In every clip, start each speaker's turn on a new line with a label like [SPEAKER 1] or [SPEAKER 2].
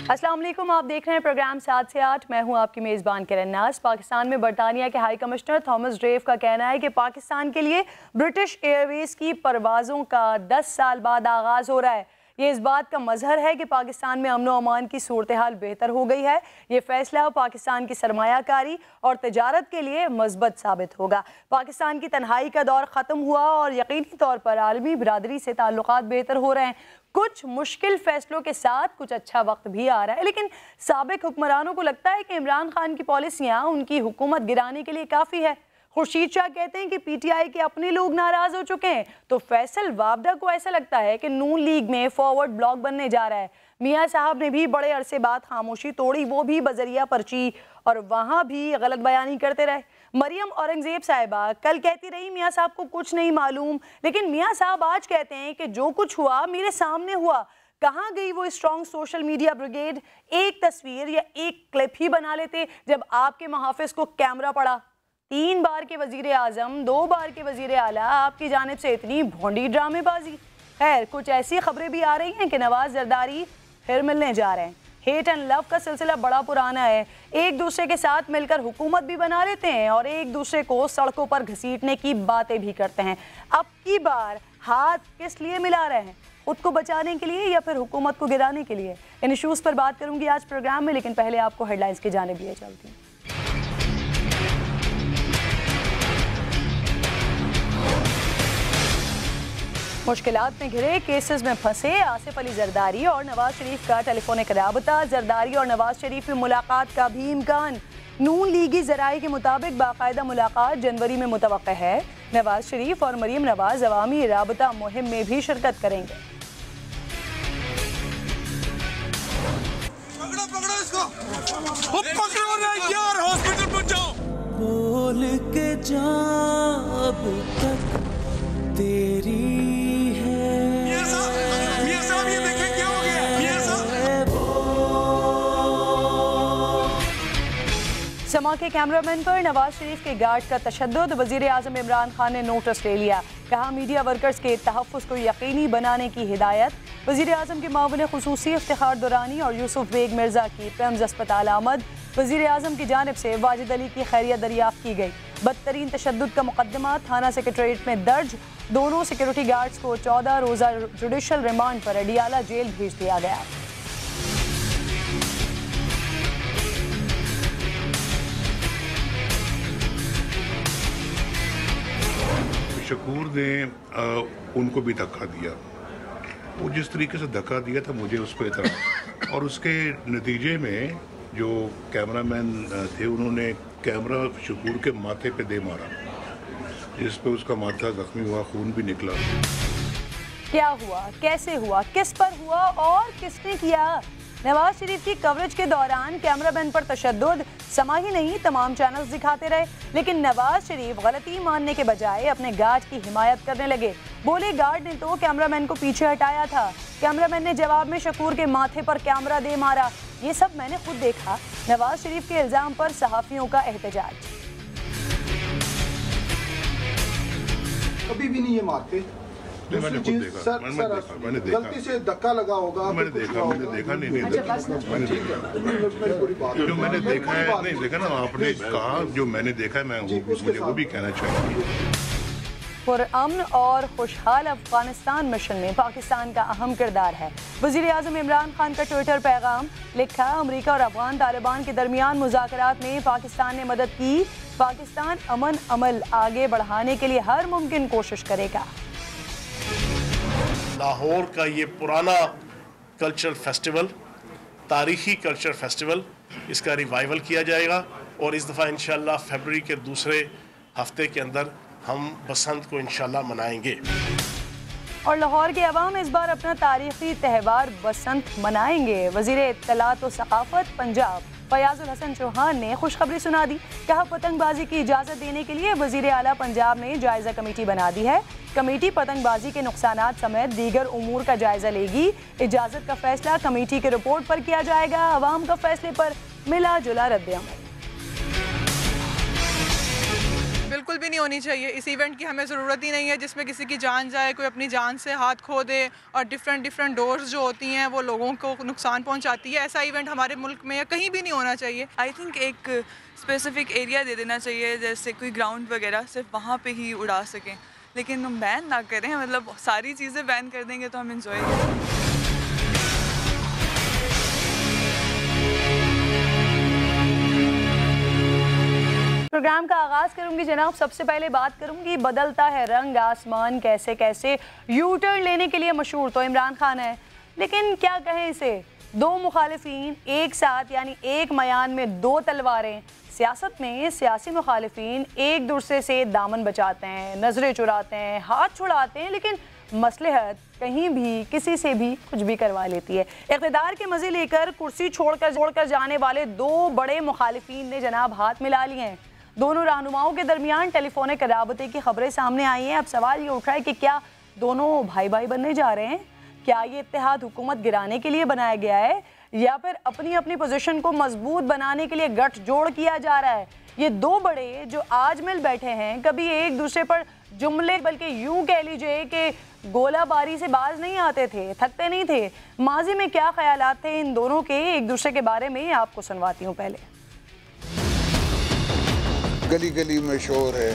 [SPEAKER 1] السلام علیکم، آپ دیکھ رہے ہیں پروگرام 7 سے 8. میں ہوں آپ کی میزبان کرن ناز. پاکستان میں برطانیہ کے ہائی کمشنر تھامس ڈریف کا کہنا ہے کہ پاکستان کے لیے برٹش ایئر ویز کی پروازوں کا 10 سال بعد آغاز ہو رہا ہے. یہ اس بات کا مظہر ہے کہ پاکستان میں امن و امان کی صورتحال بہتر ہو گئی ہے. یہ فیصلہ پاکستان کی سرمایہ کاری اور تجارت کے لیے مثبت ثابت ہوگا. پاکستان کی تنہائی کا دور ختم ہوا اور یقینی طور پر عالمی برادری سے تعلقات بہتر ہو رہے ہیں. کچھ مشکل فیصلوں کے ساتھ کچھ اچھا وقت بھی آ رہا ہے، لیکن سابق حکمرانوں کو لگتا ہے کہ عمران خان کی پالیسیاں ان کی حکومت گرانے کے لیے کافی ہے. خورشید شاہ کہتے ہیں کہ پی ٹی آئی کے اپنے لوگ ناراض ہو چکے ہیں، تو فیصل وابدہ کو ایسا لگتا ہے کہ نون لیگ میں فارورڈ بلاک بننے جا رہا ہے. میاں صاحب نے بھی بڑے عرصے بعد خاموشی توڑی، وہ بھی بذریعہ پرچی اور وہاں بھی غلط بیانی کرتے رہے. مریم اورنگزیب صاحبہ کل کہتی رہی میاں صاحب کو کچھ نہیں معلوم، لیکن میاں صاحب آج کہتے ہیں کہ جو کچھ ہوا میرے سامنے ہوا. کہاں گئی وہ اسٹرانگ سوشل میڈیا بریگیڈ؟ ایک تصویر یا ایک کلپ ہی بنا لیتے جب آپ کے محافظ کو کیمرہ پڑا. 3 بار کے وزیر اعظم، 2 بار کے وزیر اعلیٰ، آپ کی جانب سے اتنی بھونڈی ڈرامے بازی. خیر، کچھ ایسی خبریں بھی آ رہی ہیں کہ نواز زرداری پھر ملنے جا رہے ہیں. ہیٹ اینڈ لو کا سلسلہ بڑا پرانا ہے. ایک دوسرے کے ساتھ مل کر حکومت بھی بنا لیتے ہیں اور ایک دوسرے کو سڑکوں پر گھسیٹنے کی باتیں بھی کرتے ہیں. اب کی بار ہاتھ کس لیے ملا رہے ہیں؟ خود کو بچانے کے لیے یا پھر حکومت کو گرانے کے لیے؟ ان ایشوز پر بات کروں گی آج پروگرام میں، لیکن پہلے آپ کو ہیڈ لائنز کی جانب لیے چلتی ہوں. مشکلات میں گھرے، کیسز میں پھنسے آصف علی زرداری اور نواز شریف کا ٹیلی فونک رابطہ. زرداری اور نواز شریف میں ملاقات کا بھی امکان. نون لیگی ذرائع کے مطابق باقاعدہ ملاقات جنوری میں متوقع ہے. نواز شریف اور مریم نواز عوامی رابطہ مہم میں بھی شرکت کریں گے.
[SPEAKER 2] بول کے جا اب تک تیری ہے. میاں صاحب یہ دیکھیں کیا ہو گیا. میاں صاحب
[SPEAKER 1] سما کے کیمرہ مین پر نواز شریف کے گارڈ کا تشدد. وزیر اعظم عمران خان نے نوٹس لے لیا. کہا میڈیا ورکرز کے تحفظ کو یقینی بنانے کی ہدایت. وزیر اعظم کے معاون خصوصی افتخار دورانی اور یوسف بیگ مرزا کی پیمز اسپتال آمد. وزیر اعظم کی جانب سے واجد علی کی خیریت دریافت کی گئی. بدترین تشدد کا مقدمہ تھانہ سیکریٹریٹ میں درج. دونوں سیکیورٹی گارڈز کو 14 روزہ جوڈیشل ریمانڈ پر اڈیالہ جیل بھیج دیا گیا.
[SPEAKER 3] شکور نے ان کو بھی دھکا دیا. وہ جس طریقے سے دھکا دیا تھا مجھے اس پہ اعتراض، اور اس کے نتیجے میں جو کیمرہ مین تھے انہوں نے کیمرہ شکور کے ماتھے پہ دے مارا، جس پہ اس کا ماتھا زخمی ہوا، خون بھی نکلا.
[SPEAKER 1] کیا ہوا، کیسے ہوا، کس پر ہوا اور کس نے کیا؟ نواز شریف کی کوریج کے دوران کیمرہ مین پر تشدد سما ہی نہیں تمام چینلز دکھاتے رہے، لیکن نواز شریف غلطی ماننے کے بجائے اپنے گارڈ کی حمایت کرنے لگے. بولے گارڈ نے تو کیمرہ مین کو پیچھے ہٹایا تھا. کیمرہ مین نے جواب میں شکور کے ماتھے پر کیمرہ دے مارا. یہ سب میں نے خود دیکھا. نواز شریف کے الزام پر صحافیوں کا احتجاج.
[SPEAKER 4] کبھی بھی نہیں یہ مارتے. دوسری چیز غلطی سے دھکا لگا ہوگا.
[SPEAKER 3] میں نے دیکھا نہیں جو میں نے دیکھا ہے، نہیں دیکھا نا آپ نے کہا جو میں نے دیکھا ہے، میں مجھے وہ بھی کہنا چاہیے.
[SPEAKER 1] پرامن اور خوشحال افغانستان مشن میں پاکستان کا اہم کردار ہے. وزیر اعظم عمران خان کا ٹویٹر پیغام. لکھا امریکہ اور افغان طالبان کے درمیان مذاکرات میں پاکستان نے مدد کی. پاکستان امن عمل آگے بڑھانے کے لیے ہر ممکن کوشش کرے گا.
[SPEAKER 5] لاہور کا یہ پرانا کلچرل فیسٹیول، تاریخی کلچر فیسٹیول، اس کا ریوائیول کیا جائے گا، اور اس دفعہ انشاءاللہ فیبروری کے دوسرے ہفتے کے اندر ہم بسنت کو انشاءاللہ منائیں گے.
[SPEAKER 1] اور لاہور کے عوام اس بار اپنا تاریخی تہوار بسنت منائیں گے. وزیر اطلاعات و ثقافت پنجاب فیاض الحسن چوہان نے خوشخبری سنا دی. کہا پتنگ بازی کی اجازت دینے کے لیے وزیر اعلیٰ پنجاب نے جائزہ کمیٹی بنا دی ہے. کمیٹی پتنگ بازی کے نقصانات سمیت دیگر امور کا جائزہ لے گی. اجازت کا فیصلہ کمیٹی کے رپورٹ پر کیا جائے گا. عوام کا فیصلے پر ملا جلا رد عمل.
[SPEAKER 6] بالکل بھی نہیں ہونی چاہیے. اس ایونٹ کی ہمیں ضرورت ہی نہیں ہے جس میں کسی کی جان جائے, کوئی اپنی جان سے ہاتھ کھو دے, اور ڈفرینٹ ڈورز جو ہوتی ہیں وہ لوگوں کو نقصان پہنچاتی ہے. ایسا ایونٹ ہمارے ملک میں یا کہیں بھی نہیں ہونا چاہیے.
[SPEAKER 7] آئی تھنک ایک اسپیسیفک ایریا دے دینا چاہیے, جیسے کوئی گراؤنڈ وغیرہ, صرف وہاں پہ ہی اڑا سکیں, لیکن ہم بین نہ کریں. مطلب ساری چیزیں بین کر دیں گے تو ہم انجوائے کریں.
[SPEAKER 1] پروگرام کا آغاز کروں گی جناب. سب سے پہلے بات کروں گی بدلتا ہے رنگ آسمان کیسے کیسے. یو ٹرن لینے کے لیے مشہور تو عمران خان ہے, لیکن کیا کہیں اسے, دو مخالفین ایک ساتھ یعنی ایک میان میں دو تلواریں. سیاست میں سیاسی مخالفین ایک دوسرے سے دامن بچاتے ہیں, نظریں چراتے ہیں, ہاتھ چھڑاتے ہیں, لیکن مصلحت کہیں بھی کسی سے بھی کچھ بھی کروا لیتی ہے. اقتدار کے مزے لے کر کرسی چھوڑ کر جانے والے دو بڑے مخالفین نے جناب ہاتھ ملا لیے ہیں. دونوں رہنماؤں کے درمیان ٹیلی فونک رابطے کی خبریں سامنے آئی ہیں. اب سوال یہ اٹھ رہا ہے کہ کیا دونوں بھائی بھائی بننے جا رہے ہیں؟ کیا یہ اتحاد حکومت گرانے کے لیے بنایا گیا ہے, یا پھر اپنی پوزیشن کو مضبوط بنانے کے لیے گٹھ جوڑ کیا جا رہا ہے؟ یہ دو بڑے جو آج مل بیٹھے ہیں کبھی ایک دوسرے پر جملے بلکہ یوں کہہ لیجئے کہ گولہ باری سے باز نہیں آتے تھے, تھکتے نہیں تھے. ماضی میں کیا خیالات تھے ان دونوں کے ایک دوسرے کے بارے میں آپ کو سنواتی ہوں. پہلے
[SPEAKER 8] گلی گلی میں شور ہے,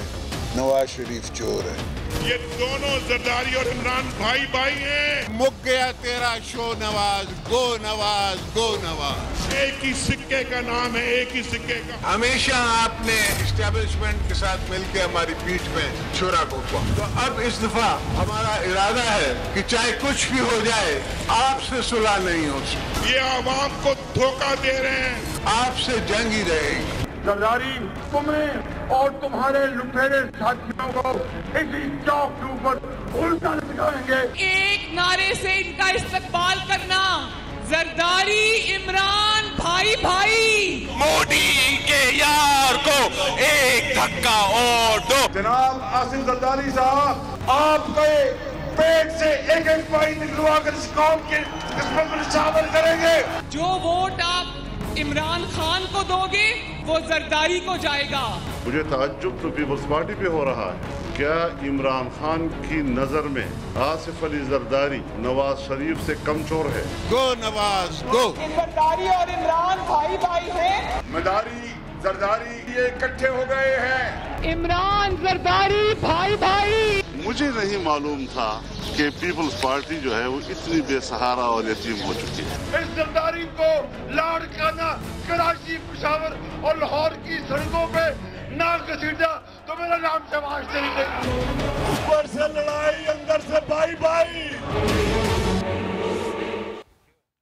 [SPEAKER 8] نواز شریف چور ہے.
[SPEAKER 2] یہ دونوں زرداری اور عمران بھائی بھائی ہیں.
[SPEAKER 8] مک گیا تیرا شو نواز, گو نواز, گو نواز.
[SPEAKER 2] ایک ہی سکے کا نام ہے, ایک ہی سکے کا.
[SPEAKER 8] ہمیشہ آپ نے اسٹیبلشمنٹ کے ساتھ مل کے ہماری پیٹھ میں چھرا گھونپا, تو اب اس دفعہ ہمارا ارادہ ہے کہ چاہے کچھ بھی ہو جائے آپ سے صلح نہیں ہو سکتی.
[SPEAKER 2] یہ عوام کو دھوکہ دے رہے ہیں.
[SPEAKER 8] آپ سے جنگ ہی رہے گی.
[SPEAKER 9] زرداری تمہیں اور تمہارے لٹیرے ساتھیوں کو اسی چوک کے اوپر الٹا لٹکائیں گے.
[SPEAKER 10] ایک نعرے سے ان کا استقبال کرنا, زرداری عمران بھائی بھائی.
[SPEAKER 2] مودی کے یار کو ایک دھکا اور دو.
[SPEAKER 9] جناب آصف زرداری صاحب, آپ کے پیٹ سے ایک پائی نکلوا کر اس قوم کے قسمت میں شامل کریں گے.
[SPEAKER 10] جو ووٹ آپ عمران خان کو دو گے وہ زرداری کو جائے گا.
[SPEAKER 11] مجھے تعجب تو پیپلز پارٹی پہ ہو رہا ہے. کیا عمران خان کی نظر میں آصف علی زرداری نواز شریف سے کم چور ہے؟
[SPEAKER 8] گو نواز گو.
[SPEAKER 10] زرداری اور عمران بھائی بھائی ہیں.
[SPEAKER 9] مداری زرداری یہ اکٹھے ہو گئے ہیں.
[SPEAKER 10] عمران زرداری بھائی بھائی.
[SPEAKER 11] مجھے نہیں معلوم تھا کہ پیپلز پارٹی جو ہے وہ اتنی بے سہارا اور یتیم ہو چکی ہے.
[SPEAKER 9] اس زرداری کو لاڑکانہ کراچی, پشاور اور لاہور کی سڑکوں پہ نہ گھسیٹا تو میرا نام شہباز شریف ہے. اوپر سے لڑائی, اندر سے بھائی بھائی.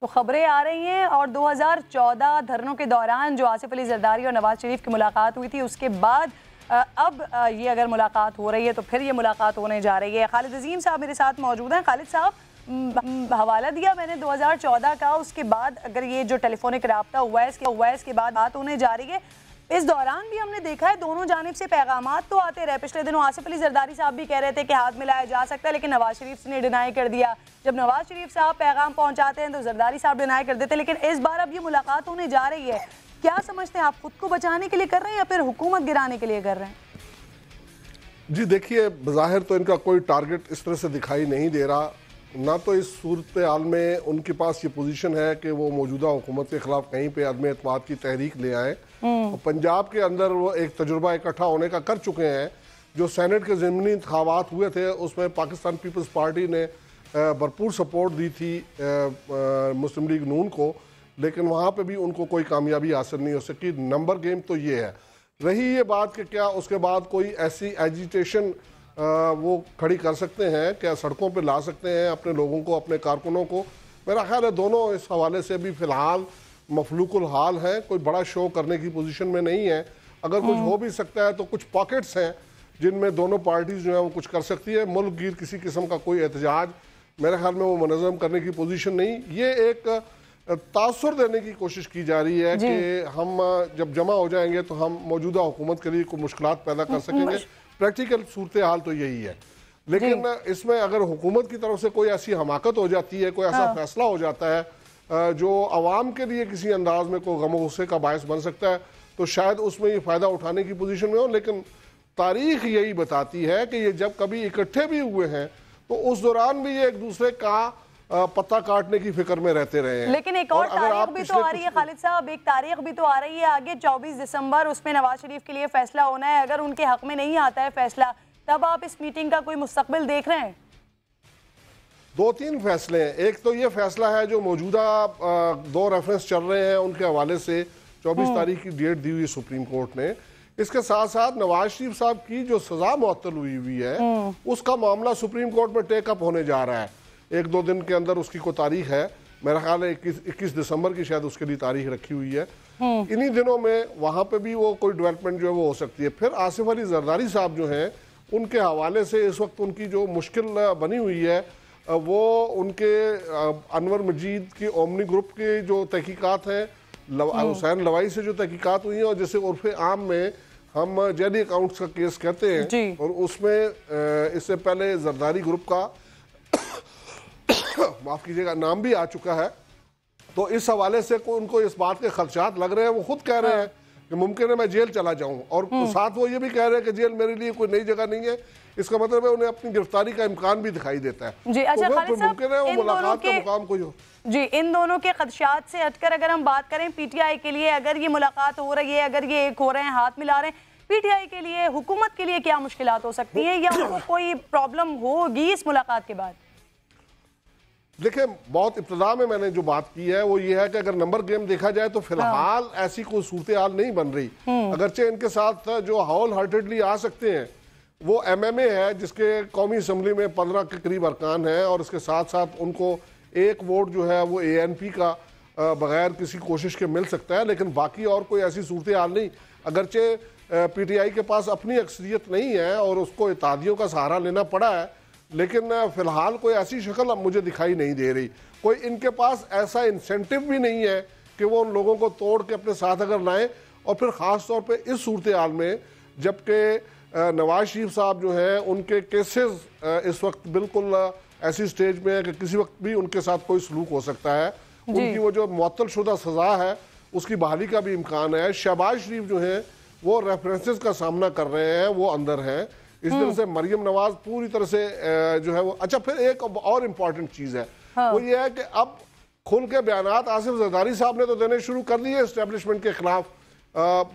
[SPEAKER 1] تو خبریں آ رہی ہیں, اور 2014 دھرنوں کے دوران جو آصف علی زرداری اور نواز شریف کی ملاقات ہوئی تھی, اس کے بعد اب یہ اگر ملاقات ہو رہی ہے تو پھر یہ ملاقات ہونے جا رہی ہے. خالد عظیم صاحب میرے ساتھ موجود ہیں. خالد صاحب, حوالہ دیا میں نے 2014 کا, اس کے بعد اگر یہ جو ٹیلی فونک رابطہ ہوا ہے اس کے بعد بات ہونے جا رہی ہے. اس دوران بھی ہم نے دیکھا ہے دونوں جانب سے پیغامات تو آتے رہے. پچھلے دنوں آصف علی زرداری صاحب بھی کہہ رہے تھے کہ ہاتھ ملایا جا سکتا ہے, لیکن نواز شریف نے ڈینائی کر دیا. جب نواز شریف صاحب پیغام پہنچاتے ہیں تو زرداری صاحب ڈینائی کر دیتے. لیکن اس بار اب یہ ملاقات ہونے جا رہی ہے. کیا سمجھتے ہیں آپ, خود کو بچانے کے لیے کر رہے ہیں یا پھر حکومت گرانے کے لیے کر رہے ہیں؟
[SPEAKER 12] جی دیکھیے, بظاہر تو ان کا کوئی ٹارگٹ اس طرح سے دکھائی نہیں دے رہا. نہ تو اس صورتحال میں ان کے پاس یہ پوزیشن ہے کہ وہ موجودہ حکومت کے خلاف کہیں پہ عدم اعتماد کی تحریک لے آئیں. پنجاب کے اندر وہ ایک تجربہ اکٹھا ہونے کا کر چکے ہیں. جو سینٹ کے ضمنی انتخابات ہوئے تھے اس میں پاکستان پیپلز پارٹی نے بھرپور سپورٹ دی تھی مسلم لیگ نون کو, لیکن وہاں پہ بھی ان کو کوئی کامیابی حاصل نہیں ہو سکی. نمبر گیم تو یہ ہے. رہی یہ بات کہ کیا اس کے بعد کوئی ایسی ایجیٹیشن وہ کھڑی کر سکتے ہیں, کیا سڑکوں پہ لا سکتے ہیں اپنے لوگوں کو, اپنے کارکنوں کو. میرا خیال ہے دونوں اس حوالے سے بھی فی الحال مفلوق الحال ہیں, کوئی بڑا شو کرنے کی پوزیشن میں نہیں ہے. اگر کچھ ہو بھی سکتا ہے تو کچھ پاکٹس ہیں جن میں دونوں پارٹیز جو ہیں وہ کچھ کر سکتی ہے. ملک گیر کسی قسم کا کوئی احتجاج میرے خیال میں وہ منظم کرنے کی پوزیشن نہیں. یہ ایک تاثر دینے کی کوشش کی جا رہی ہے کہ ہم جب جمع ہو جائیں گے تو ہم موجودہ حکومت کے لیے کوئی مشکلات پیدا کر سکیں گے. پریکٹیکل صورتحال تو یہی ہے. لیکن اس میں اگر حکومت کی طرف سے کوئی ایسی حماقت ہو جاتی ہے, کوئی ایسا فیصلہ ہو جاتا ہے جو عوام کے لیے کسی انداز میں کوئی غم و غصے کا باعث بن سکتا ہے, تو شاید اس میں یہ فائدہ اٹھانے کی پوزیشن میں ہو. لیکن تاریخ یہی بتاتی ہے کہ یہ جب کبھی اکٹھے بھی ہوئے ہیں تو اس دوران بھی یہ ایک دوسرے کا پتہ کاٹنے کی فکر میں رہتے رہے ہیں.
[SPEAKER 1] لیکن ایک اور تاریخ بھی تو آ رہی ہے خالد صاحب, ایک تاریخ بھی تو آ رہی ہے آگے 24 دسمبر, اس میں نواز شریف کے لیے فیصلہ ہونا ہے. اگر ان کے حق میں نہیں آتا ہے فیصلہ, تب آپ اس میٹنگ کا کوئی مستقبل دیکھ رہے ہیں؟
[SPEAKER 12] 2-3 فیصلے ہیں. ایک تو یہ فیصلہ ہے جو موجودہ 2 ریفرنس چل رہے ہیں ان کے حوالے سے 24 تاریخ کی ڈیٹ دی ہوئی سپریم کورٹ نے. اس کے ساتھ ساتھ نواز شریف صاحب کی جو سزا معطل ہوئی ہے اس کا معاملہ سپریم کورٹ میں ٹیک اپ ہونے جا رہا ہے. 1-2 دن کے اندر اس کی کوئی تاریخ ہے, میرا خیال ہے 21 دسمبر کی شاید اس کے لیے تاریخ رکھی ہوئی ہے. انہی دنوں میں وہاں پہ بھی وہ کوئی ڈیولپمنٹ جو ہے وہ ہو سکتی ہے. پھر آصف علی زرداری صاحب جو ہیں ان کے حوالے سے اس وقت ان کی جو مشکل بنی ہوئی ہے وہ ان کے انور مجید کی اومنی گروپ کے جو تحقیقات ہیں, حسین لوائی سے جو تحقیقات ہوئی ہیں, اور جیسے عرف عام میں ہم جعلی اکاؤنٹس کا کیس کہتے ہیں, اور اس میں اس سے پہلے زرداری گروپ کا معاف کیجیے گا نام بھی آ چکا ہے. تو اس حوالے سے ان کو اس بات کے خدشات لگ رہے ہیں. وہ خود کہہ رہے ہیں کہ ممکن ہے میں جیل چلا جاؤں, اور ساتھ وہ یہ بھی کہہ رہے ہیں کہ جیل میرے لیے کوئی نئی جگہ نہیں ہے. اس کا مطلب ہے انہیں اپنی گرفتاری کا امکان بھی دکھائی دیتا ہے.
[SPEAKER 1] جی اچھا خالد صاحب,
[SPEAKER 12] ممکن ہے وہ ملاقات کا مقام کوئی ہو.
[SPEAKER 1] جی ان دونوں کے خدشات سے ہٹ کر اگر ہم بات کریں پی ٹی آئی کے لیے, اگر یہ ملاقات ہو رہی ہے, اگر یہ ایک ہو رہے ہیں, ہاتھ ملا رہے ہیں, پی ٹی آئی کے لیے, حکومت کے لیے کیا مشکلات ہو سکتی ہیں, یا کوئی پرابلم ہوگی اس ملاقات کے بعد؟
[SPEAKER 12] دیکھیں بہت ابتدا میں نے جو بات کی ہے وہ یہ ہے کہ اگر نمبر گیم دیکھا جائے تو فی الحال ایسی کوئی صورتحال نہیں بن رہی. اگرچہ ان کے ساتھ جو ہول ہارٹیڈلی آ سکتے ہیں وہ ایم ایم اے ہے جس کے قومی اسمبلی میں 15 کے قریب ارکان ہیں, اور اس کے ساتھ ساتھ ان کو ایک ووٹ جو ہے وہ اے این پی کا بغیر کسی کوشش کے مل سکتا ہے. لیکن باقی اور کوئی ایسی صورتحال نہیں. اگرچہ پی ٹی آئی کے پاس اپنی اکثریت نہیں ہے اور اس کو اتحادیوں کا سہارا لینا پڑا ہے, لیکن فی الحال کوئی ایسی شکل اب مجھے دکھائی نہیں دے رہی. کوئی ان کے پاس ایسا انسینٹیو بھی نہیں ہے کہ وہ ان لوگوں کو توڑ کے اپنے ساتھ اگر لائیں. اور پھر خاص طور پہ اس صورتحال میں جبکہ نواز شریف صاحب جو ہیں ان کے کیسز اس وقت بالکل ایسی سٹیج میں ہے کہ کسی وقت بھی ان کے ساتھ کوئی سلوک ہو سکتا ہے. ان کی وہ جو معطل شدہ سزا ہے اس کی بحالی کا بھی امکان ہے. شہباز شریف جو ہیں وہ ریفرنسز کا سامنا کر رہے ہیں, وہ اندر ہیں. اس طرح سے مریم نواز پوری طرح سے جو ہے وہ اچھا. پھر ایک اور امپورٹنٹ چیز ہے وہ یہ ہے کہ اب کھل کے بیانات آصف زرداری صاحب نے تو دینے شروع کر دیے اسٹیبلشمنٹ کے خلاف.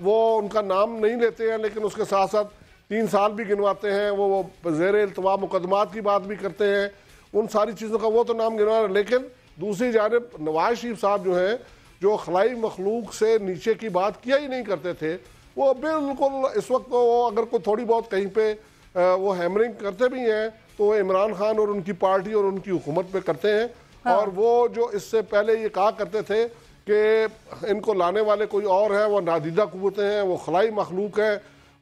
[SPEAKER 12] وہ ان کا نام نہیں لیتے ہیں لیکن اس کے ساتھ ساتھ 3 سال بھی گنواتے ہیں. وہ زیر التوا مقدمات کی بات بھی کرتے ہیں. ان ساری چیزوں کا وہ تو نام گنوا رہے ہیں, لیکن دوسری جانب نواز شریف صاحب جو ہیں جو خلائی مخلوق سے نیچے کی بات کیا ہی نہیں کرتے تھے, وہ بالکل اس وقت وہ اگر کوئی تھوڑی بہت کہیں پہ وہ ہیمرنگ کرتے بھی ہیں تو وہ عمران خان اور ان کی پارٹی اور ان کی حکومت پہ کرتے ہیں. اور وہ جو اس سے پہلے یہ کہا کرتے تھے کہ ان کو لانے والے کوئی اور ہیں, وہ نادیدہ قوتیں ہیں, وہ خلائی مخلوق ہیں,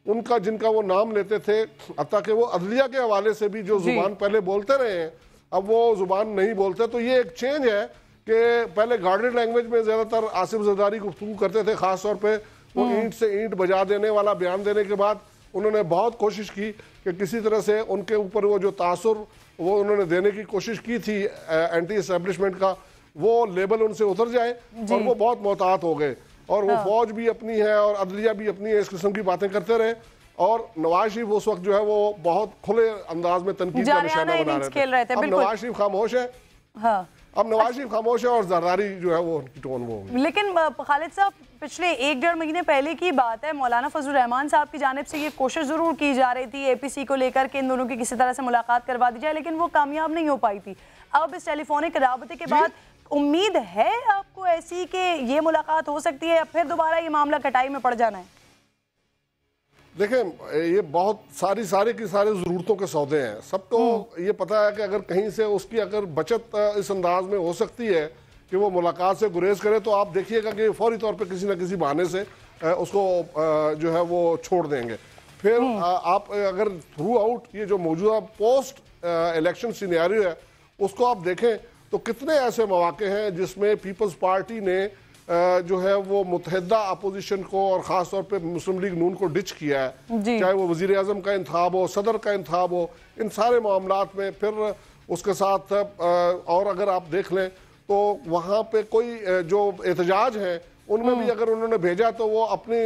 [SPEAKER 12] ان کا جن کا وہ نام لیتے تھے, حتیٰ کہ وہ عدلیہ کے حوالے سے بھی جو زبان پہلے بولتے رہے ہیں اب وہ زبان نہیں بولتے. تو یہ ایک چینج ہے کہ پہلے گارڈڈ لینگویج میں زیادہ تر آصف زرداری گفتگو کرتے تھے, خاص طور پہ وہ اینٹ سے اینٹ بجا دینے والا بیان دینے کے بعد انہوں نے بہت کوشش کی کہ کسی طرح سے ان کے اوپر وہ جو تاثر وہ انہوں نے دینے کی کوشش کی تھی اینٹی اسٹیبلشمنٹ کا, وہ لیبل ان سے اتر جائے, اور وہ بہت محتاط ہو گئے. اور وہ فوج بھی اپنی ہے اور عدلیہ بھی اپنی ہے, اس قسم کی باتیں کرتے رہے. اور نواز شریف اس وقت جو ہے وہ بہت کھلے انداز میں تنقید کا نشانہ بنا رہے تھے. اب نواز شریف خاموش ہے, اب نواز شریف خاموش ہے اور زرداری جو ہے وہ ان کی ٹون وہ ہوگی.
[SPEAKER 1] لیکن خالد صاحب پچھلے 1-1.5 مہینے پہلے کی بات ہے, مولانا فضل الرحمان صاحب کی جانب سے یہ کوشش ضرور کی جا رہی تھی اے پی سی کو لے کر کہ ان دونوں کی کسی طرح سے ملاقات کروا دی جائے, لیکن وہ کامیاب نہیں ہو پائی تھی. اب اس ٹیلی فونک رابطے کے بعد امید ہے آپ کو ایسی کہ یہ ملاقات ہو سکتی ہے, یا پھر دوبارہ یہ معاملہ کٹائی میں پڑ جانا ہے؟
[SPEAKER 12] دیکھیں یہ بہت سارے کی سارے ضرورتوں کے سودے ہیں. سب کو یہ پتا ہے کہ اگر کہیں سے اس کی اگر بچت اس انداز میں ہو سکتی ہے کہ وہ ملاقات سے گریز کرے, تو آپ دیکھیے گا کہ فوری طور پہ کسی نہ کسی بہانے سے اس کو جو ہے وہ چھوڑ دیں گے. پھر آپ اگر تھرو آؤٹ یہ جو موجودہ پوسٹ الیکشن سینیریو ہے اس کو آپ دیکھیں تو کتنے ایسے مواقع ہیں جس میں پیپلز پارٹی نے جو ہے وہ متحدہ اپوزیشن کو اور خاص طور پہ مسلم لیگ نون کو ڈچ کیا ہے, چاہے وہ وزیر اعظم کا انتخاب ہو, صدر کا انتخاب ہو, ان سارے معاملات میں. پھر اس کے ساتھ اور اگر آپ دیکھ لیں تو وہاں پہ کوئی جو احتجاج ہیں ان میں بھی اگر انہوں نے بھیجا تو وہ اپنی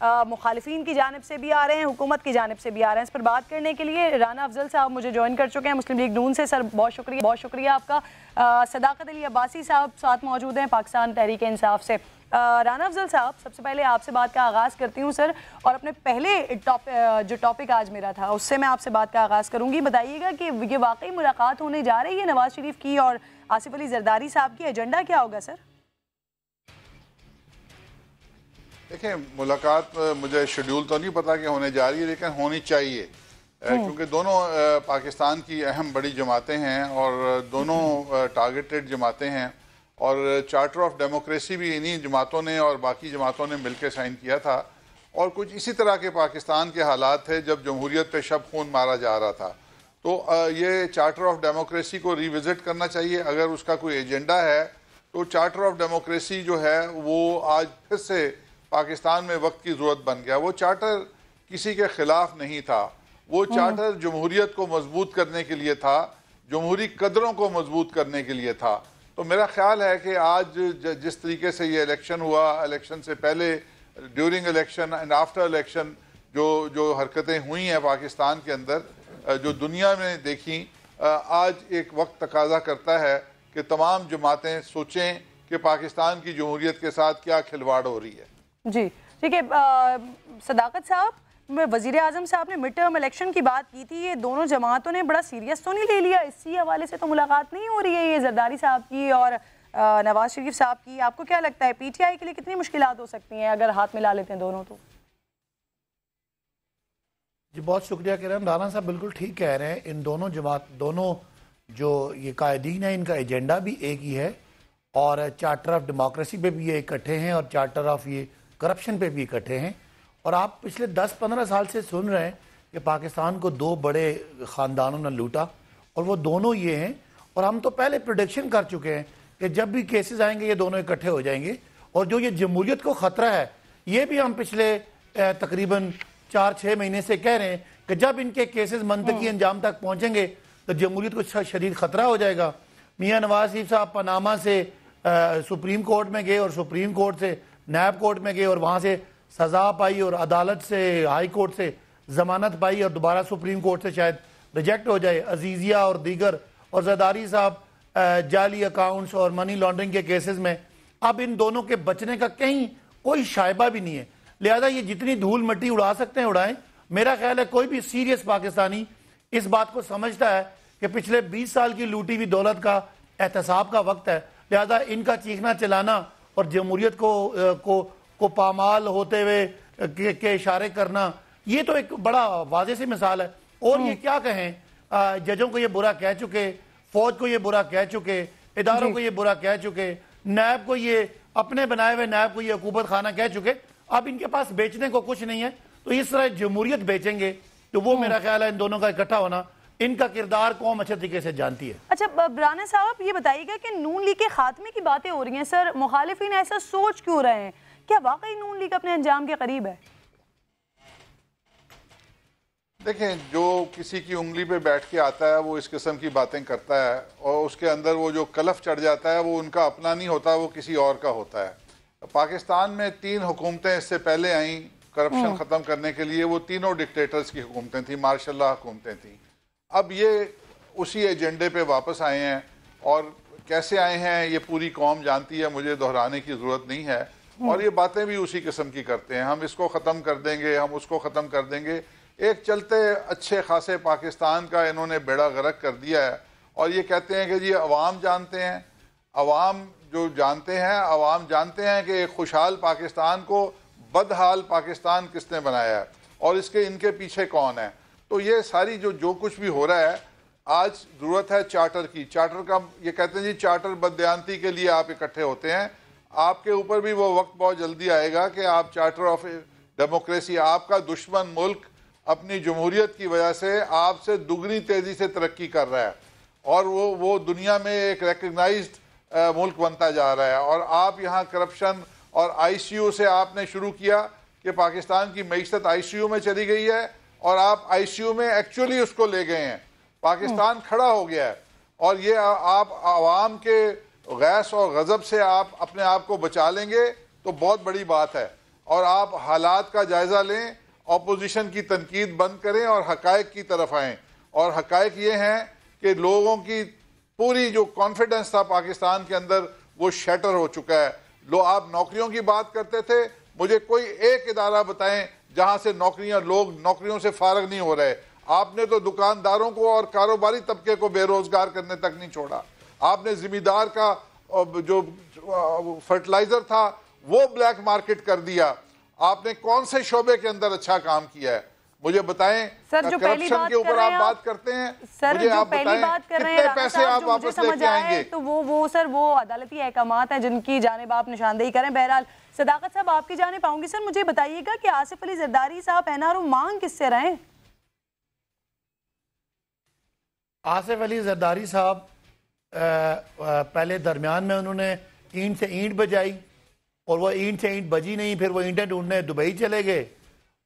[SPEAKER 1] مخالفین کی جانب سے بھی آ رہے ہیں، حکومت کی جانب سے بھی آ رہے ہیں. اس پر بات کرنے کے لیے رانا افضل صاحب مجھے جوائن کر چکے ہیں مسلم لیگ نون سے. سر بہت شکریہ آپ کا. صداقت علی عباسی صاحب ساتھ موجود ہیں پاکستان تحریک انصاف سے. رانا افضل صاحب سب سے پہلے آپ سے بات کا آغاز کرتی ہوں سر، اور اپنے پہلے جو ٹاپک آج میرا تھا اس سے میں آپ سے بات کا آغاز کروں گی. بتائیے گا کہ یہ واقعی ملاقات ہونے جا رہی ہے نواز شریف کی اور آصف علی زرداری صاحب کی، ایجنڈا کیا ہوگا سر؟
[SPEAKER 8] دیکھیں ملاقات مجھے شیڈول تو نہیں پتا کہ ہونے جا رہی ہے، لیکن ہونی چاہیے کیونکہ دونوں پاکستان کی اہم بڑی جماعتیں ہیں اور دونوں ٹارگیٹڈ جماعتیں ہیں، اور چارٹر آف ڈیموکریسی بھی انہی جماعتوں نے اور باقی جماعتوں نے مل کے سائن کیا تھا، اور کچھ اسی طرح کے پاکستان کے حالات تھے جب جمہوریت پہ شب خون مارا جا رہا تھا. تو یہ چارٹر آف ڈیموکریسی کو ری وزٹ کرنا چاہیے. اگر اس کا کوئی ایجنڈا ہے تو چارٹر آف ڈیموکریسی جو ہے وہ آج پھر سے پاکستان میں وقت کی ضرورت بن گیا. وہ چارٹر کسی کے خلاف نہیں تھا، وہ چارٹر جمہوریت کو مضبوط کرنے کے لیے تھا، جمہوری قدروں کو مضبوط کرنے کے لیے تھا. تو میرا خیال ہے کہ آج جس طریقے سے یہ الیکشن ہوا، الیکشن سے پہلے، during election and after election جو حرکتیں ہوئی ہیں پاکستان کے اندر، جو دنیا میں دیکھیں، آج ایک وقت تقاضا کرتا ہے کہ تمام جماعتیں سوچیں کہ پاکستان کی جمہوریت کے ساتھ کیا کھلواڑ ہو رہی ہے.
[SPEAKER 1] جی ٹھیک ہے. صداقت صاحب، وزیر اعظم صاحب نے مڈ ٹرم الیکشن کی بات کی تھی، یہ دونوں جماعتوں نے بڑا سیریس تو نہیں لے لیا؟ اسی حوالے سے تو ملاقات نہیں ہو رہی ہے یہ زرداری صاحب کی اور نواز شریف صاحب کی. آپ کو کیا لگتا ہے پی ٹی آئی کے لیے کتنی مشکلات ہو سکتی ہیں اگر ہاتھ ملا لیتے ہیں دونوں؟ تو
[SPEAKER 13] جی بہت شکریہ کہہ رہے ہیں رانا صاحب، بالکل ٹھیک کہہ رہے ہیں. ان دونوں جو یہ قائدین ہیں ان کا ایجنڈا بھی ایک ہی ہے، اور چارٹر آف ڈیموکریسی پہ بھی یہ اکٹھے ہیں اور چارٹر آف یہ کرپشن پہ بھی اکٹھے ہیں. اور آپ پچھلے 10-15 سال سے سن رہے ہیں کہ پاکستان کو دو بڑے خاندانوں نے لوٹا، اور وہ دونوں یہ ہیں. اور ہم تو پہلے پریڈکشن کر چکے ہیں کہ جب بھی کیسز آئیں گے یہ دونوں اکٹھے ہو جائیں گے. اور جو یہ جمہوریت کو خطرہ ہے، یہ بھی ہم پچھلے تقریباً 4-6 مہینے سے کہہ رہے ہیں کہ جب ان کے کیسز منطقی انجام تک پہنچیں گے تو جمہوریت کو شدید خطرہ ہو جائے گا. میاں نواز شریف صاحب پاناما سے سپریم کورٹ میں گئے اور سپریم کورٹ سے نیب کورٹ میں گئے اور وہاں سے سزا پائی اور عدالت سے ہائی کورٹ سے ضمانت پائی اور دوبارہ سپریم کورٹ سے شاید ریجیکٹ ہو جائے. عزیزیہ اور دیگر، اور زرداری صاحب جعلی اکاؤنٹس اور منی لانڈرنگ کے کیسز میں. اب ان دونوں کے بچنے کا کہیں کوئی شائبہ بھی نہیں ہے، لہذا یہ جتنی دھول مٹی اڑا سکتے ہیں اڑائیں. میرا خیال ہے کوئی بھی سیریس پاکستانی اس بات کو سمجھتا ہے کہ پچھلے 20 سال کی لوٹی ہوئی دولت کا احتساب کا وقت ہے، لہذا ان کا چیخنا چلانا اور جمہوریت کو پامال ہوتے ہوئے کے اشارے کرنا، یہ تو ایک بڑا واضح سی مثال ہے. اور یہ کیا کہیں، ججوں کو یہ برا کہہ چکے، فوج کو یہ برا کہہ چکے، اداروں کو یہ برا کہہ چکے، نیب کو یہ اپنے بنائے ہوئے نیب کو یہ حکومت خانہ کہہ چکے. اب ان کے پاس بیچنے کو کچھ نہیں ہے، تو اس طرح جمہوریت بیچیں گے. تو وہ میرا خیال ہے ان دونوں کا اکٹھا ہونا، ان کا کردار قوم اچھے طریقے سے جانتی ہے.
[SPEAKER 1] اچھا رانا صاحب یہ بتائیے گا کہ نون لیگ کے خاتمے کی باتیں ہو رہی ہیں سر، مخالفین ایسا سوچ کیوں رہے ہیں؟ کیا واقعی نون لیگ اپنے انجام کے قریب ہے؟
[SPEAKER 8] دیکھیں، جو کسی کی انگلی پہ بیٹھ کے آتا ہے وہ اس قسم کی باتیں کرتا ہے، اور اس کے اندر وہ جو کلف چڑھ جاتا ہے وہ ان کا اپنا نہیں ہوتا، وہ کسی اور کا ہوتا ہے. پاکستان میں 3 حکومتیں اس سے پہلے آئیں کرپشن ختم کرنے کے لیے، وہ تینوں ڈکٹیٹرز کی حکومتیں تھیں، مارشل لا حکومتیں تھیں. اب یہ اسی ایجنڈے پہ واپس آئے ہیں، اور کیسے آئے ہیں یہ پوری قوم جانتی ہے، مجھے دہرانے کی ضرورت نہیں ہے. اور یہ باتیں بھی اسی قسم کی کرتے ہیں، ہم اس کو ختم کر دیں گے، ہم اس کو ختم کر دیں گے. ایک چلتے اچھے خاصے پاکستان کا انہوں نے بیڑا غرق کر دیا ہے، اور یہ کہتے ہیں کہ جی عوام جانتے ہیں. عوام جو جانتے ہیں، عوام جانتے ہیں کہ ایک خوشحال پاکستان کو بدحال پاکستان کس نے بنایا ہے اور ان کے پیچھے کون ہے. تو یہ ساری جو کچھ بھی ہو رہا ہے، آج ضرورت ہے چارٹر کی. چارٹر کا یہ کہتے ہیں جی چارٹر بددیانتی کے لیے آپ اکٹھے ہوتے ہیں. آپ کے اوپر بھی وہ وقت بہت جلدی آئے گا کہ آپ چارٹر آف ڈیموکریسی، آپ کا دشمن ملک اپنی جمہوریت کی وجہ سے آپ سے دگنی تیزی سے ترقی کر رہا ہے، اور وہ دنیا میں ایک ریکگنائزڈ ملک بنتا جا رہا ہے. اور آپ یہاں کرپشن اور آئی سی یو سے آپ نے شروع کیا کہ پاکستان کی معیشت آئی سی یو میں چلی گئی ہے، اور آپ آئی سی یو میں ایکچولی اس کو لے گئے ہیں. پاکستان کھڑا ہو گیا ہے، اور یہ آپ عوام کے غیظ اور غضب سے آپ اپنے آپ کو بچا لیں گے تو بہت بڑی بات ہے.
[SPEAKER 14] اور آپ حالات کا جائزہ لیں, اپوزیشن کی تنقید بند کریں اور حقائق کی طرف آئیں. اور حقائق یہ ہیں کہ لوگوں کی پوری جو کانفیڈنس تھا پاکستان کے اندر وہ شیٹر ہو چکا ہے. آپ نوکریوں کی بات کرتے تھے, مجھے کوئی ایک ادارہ بتائیں جہاں سے لوگ نوکریوں سے فارغ نہیں ہو رہے. آپ نے تو دکانداروں کو اور کاروباری طبقے کو بے روزگار کرنے تک نہیں چھوڑا. آپ نے زمیندار کا جو فرٹیلائزر تھا وہ بلیک مارکیٹ کر دیا. آپ نے کون سے شعبے کے اندر اچھا کام کیا ہے مجھے بتائیں. کرپشن کے اوپر آپ بات کرتے ہیں, مجھے آپ بتائیں کتنے پیسے آپ واپس لے کے آئیں گے.
[SPEAKER 1] تو وہ سر وہ عدالتی احکامات ہیں جن کی جانب آپ نشاندہی کریں. بہرحال صداقت صاحب آپ کی جانب آؤں گی. سر مجھے بتائیے گا کہ آصف علی زرداری صاحب NRO مانگ کس سے رہے؟
[SPEAKER 13] آصف علی زرداری صاحب پہلے درمیان میں انہوں نے اینٹ سے اینٹ بجائی اور وہ اینٹ سے اینٹ بجی نہیں, پھر وہ اینٹیں ڈھونڈنے دبئی چلے گئے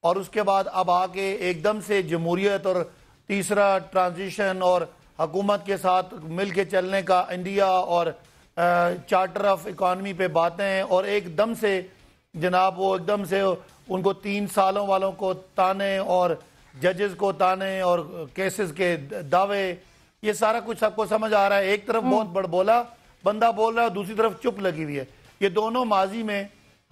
[SPEAKER 13] اور اس کے بعد اب آگے ایک دم سے جمہوریت اور تیسرا ٹرانزیشن اور حکومت کے ساتھ مل کے چلنے کا انڈیا اور چارٹر آف اکانومی پہ باتیں, اور ایک دم سے جناب وہ ایک دم سے ان کو 3 سالوں والوں کو تانے اور ججز کو تانے اور کیسز کے دعوے, یہ سارا کچھ سب کو سمجھ آ رہا ہے. ایک طرف بہت بڑ بولا بندہ بول رہا ہے, دوسری طرف چپ لگی ہوئی ہے. یہ دونوں ماضی میں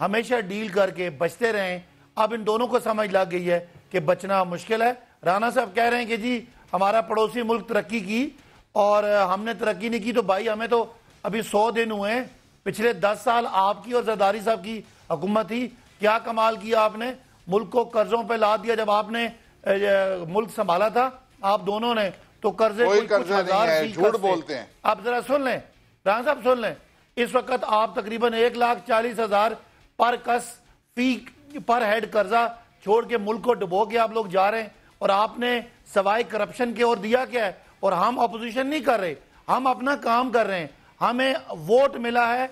[SPEAKER 13] ہمیشہ ڈیل کر کے بچتے رہے. اب ان دونوں کو سمجھ لگ گئی ہے کہ بچنا مشکل ہے. رانا صاحب کہہ رہے ہیں کہ جی ہمارا پڑوسی ملک ترقی کی اور ہم نے ترقی نہیں کی. تو بھائی ہمیں تو ابھی 100 دن ہوئے ہیں, پچھلے 10 سال آپ کی اور زرداری صاحب کی حکومت تھی. کیا کمال کیا آپ نے, ملک کو قرضوں پہ لا دیا. جب آپ نے ملک سنبھالا تھا آپ دونوں نے تو قرضے کچھ ہزار
[SPEAKER 14] جھوٹ بولتے ہیں.
[SPEAKER 13] آپ ذرا سن لیں رانا صاحب, سن لیں. اس وقت آپ تقریباً 1,40,000 پر کس فی پر ہیڈ قرضہ چھوڑ کے ملک کو ڈبو کے آپ لوگ جا رہے ہیں, اور آپ نے سوائے کرپشن کے اور دیا کیا ہے. اور ہم اپوزیشن نہیں کر رہے, ہم اپنا کام کر رہے ہیں. ہمیں ووٹ ملا ہے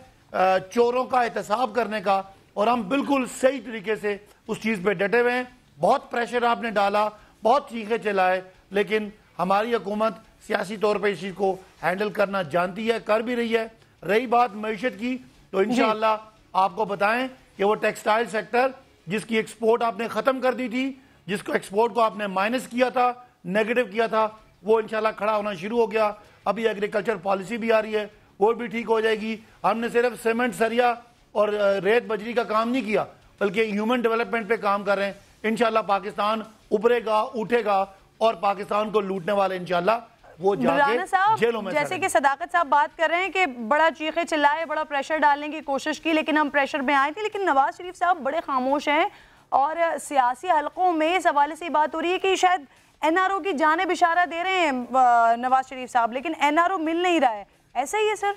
[SPEAKER 13] چوروں کا احتساب کرنے کا, اور ہم بالکل صحیح طریقے سے اس چیز پہ ڈٹے ہوئے ہیں. بہت پریشر آپ نے ڈالا, بہت چیخیں چلائے, لیکن ہماری حکومت سیاسی طور پہ اس چیز کو ہینڈل کرنا جانتی ہے, کر بھی رہی ہے. رہی بات معیشت کی تو انشاءاللہ آپ کو بتائیں کہ وہ ٹیکسٹائل سیکٹر جس کی ایکسپورٹ آپ نے ختم کر دی تھی, جس کو ایکسپورٹ کو آپ نے مائنس کیا تھا, نیگیٹو کیا تھا, وہ انشاءاللہ کھڑا ہونا شروع ہو گیا. ابھی ایگریکلچر پالیسی بھی آ رہی ہے, وہ بھی ٹھیک ہو جائے گی. ہم نے صرف سیمنٹ سریا اور ریت بجری کا کام نہیں کیا, بلکہ ہیومن ڈیولپمنٹ پہ کام کر رہے ہیں. انشاءاللہ پاکستان ابھرے گا, اٹھے گا, اور پاکستان کو لوٹنے والے انشاءاللہ وہ جا کے جیلوں میں.
[SPEAKER 1] جیسے کہ صداقت صاحب بات کر رہے ہیں کہ بڑا چیخے چلائے, بڑا پریشر ڈالنے کی کوشش کی, لیکن ہم پریشر میں آئے تھے. لیکن نواز شریف صاحب بڑے خاموش ہیں, اور سیاسی حلقوں میں اس حوالے سے بات ہو رہی ہے کہ شاید NRO کی جانب اشارہ دے رہے ہیں نواز شریف صاحب, لیکن NRO مل نہیں رہا ہے. ایسا ہی ہے سر؟